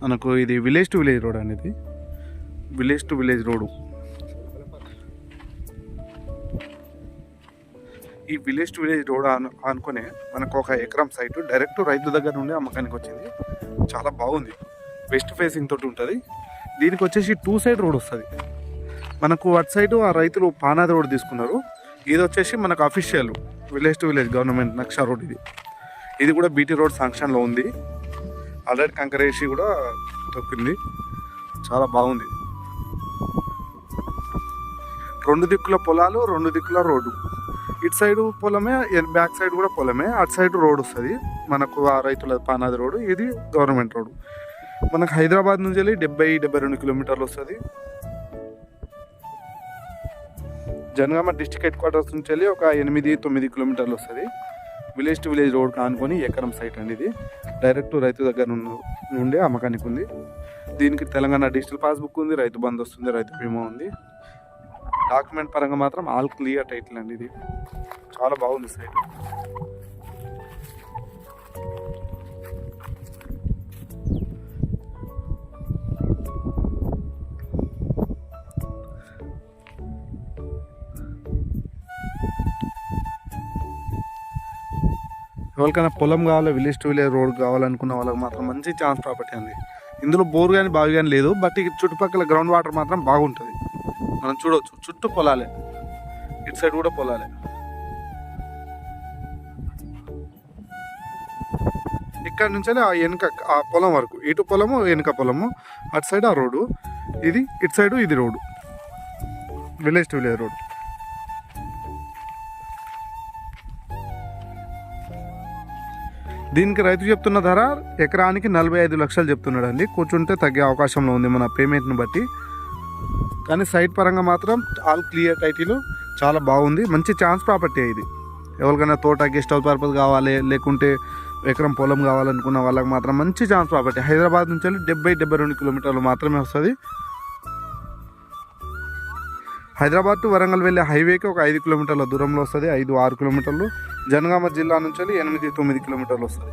మనకు ఇది village to village road అనేది, విలేజ్ టు విలేజ్ రోడ్. ఈ విలేజ్ టు విలేజ్ రోడ్ అనుకునే మనకు ఒక ఎకరం సైట్ డైరెక్ట్ రైతు దగ్గర నుండి అమ్మకానికి వచ్చింది. చాలా బాగుంది, వెస్ట్ ఫేసింగ్ తోటి ఉంటుంది. దీనికి వచ్చేసి 2 సైడ్ రోడ్ వస్తుంది. మనకు అటు సైడ్ ఆ రైతులు పానాది రోడ్ తీసుకున్నారు. ఇది వచ్చేసి మనకు official village to village government నక్షా రోడ్. ఇది కూడా బీటీ రోడ్ శాంక్షన్లో ఉంది. ఆల్రెడీ కంకర వేసి కూడా తొక్కింది. చాలా బాగుంది. 2 దిక్కుల పొలాలు, 2 దిక్కుల రోడ్డు. ఇటు సైడు పొలమే, బ్యాక్ సైడ్ కూడా పొలమే. అటు సైడ్ రోడ్ వస్తుంది మనకు ఆ రైతుల పానాది రోడ్డు. ఇది గవర్నమెంట్ రోడ్డు. మనకు హైదరాబాద్ నుంచి వెళ్ళి 70-72 కిలోమీటర్లు వస్తుంది. జనగామ డిస్ట్రిక్ట్ హెడ్ క్వార్టర్స్ నుంచి వెళ్ళి ఒక 8-9 కిలోమీటర్లు వస్తుంది. విలేజ్ టు విలేజ్ రోడ్ కానుకొని ఎకరం సైట్ అండి. ఇది డైరెక్ట్ రైతు దగ్గర నుండి అమ్మకానికి ఉంది. దీనికి తెలంగాణ డిజిటల్ పాస్బుక్ ఉంది, రైతు బంధు వస్తుంది, రైతు బీమా ఉంది. డాక్యుమెంట్ పరంగా మాత్రం ఆల్ క్లియర్ టైటిల్ అండి. ఇది చాలా బాగుంది సైట్. ఎవరికైనా పొలం కావాలి, విలేజ్ టు విలేజ్ రోడ్ కావాలనుకున్న వాళ్ళకి మాత్రం మంచి ఛాన్స్ ప్రాపర్టీ అండి. ఇందులో బోర్ కానీ బావి కానీ లేదు, బట్ ఈ చుట్టుపక్కల గ్రౌండ్ వాటర్ మాత్రం బాగుంటుంది. మనం చూడవచ్చు, చుట్టూ పొలాలే, ఇటు సైడ్ కూడా పొలాలే. ఇక్కడ నుంచి ఆ వెనుక ఆ పొలం వరకు, ఇటు పొలము వెనుక పొలము, అటు సైడ్ ఆ రోడ్డు, ఇది ఇటు సైడు ఇది road, village to village road. దీనికి రైతు చెప్తున్న ధర ఎకరానికి 45 లక్షలు చెప్తున్నాడు అండి. కూర్చుంటే తగ్గే అవకాశంలో ఉంది మన పేమెంట్ని బట్టి. కానీ సైట్ పరంగా మాత్రం ఆల్ క్లియర్ టైటిల్, చాలా బాగుంది. మంచి ఛాన్స్ ప్రాపర్టీ ఇది. ఎవరికైనా తోట గెస్ట్ హౌస్ పర్పస్ కావాలి, లేకుంటే ఎకరం పొలం కావాలనుకున్న వాళ్ళకి మాత్రం మంచి ఛాన్స్ ప్రాపర్టీ. హైదరాబాద్ నుంచి వెళ్ళి 70-72 కిలోమీటర్లు మాత్రమే వస్తుంది. హైదరాబాద్ టు వరంగల్ వెళ్ళే హైవేకి ఒక 5 కిలోమీటర్ల దూరంలో వస్తుంది, 5-6 కిలోమీటర్లు. జనగామ జిల్లా నుంచి వెళ్ళి 8-9 కిలోమీటర్లు వస్తుంది.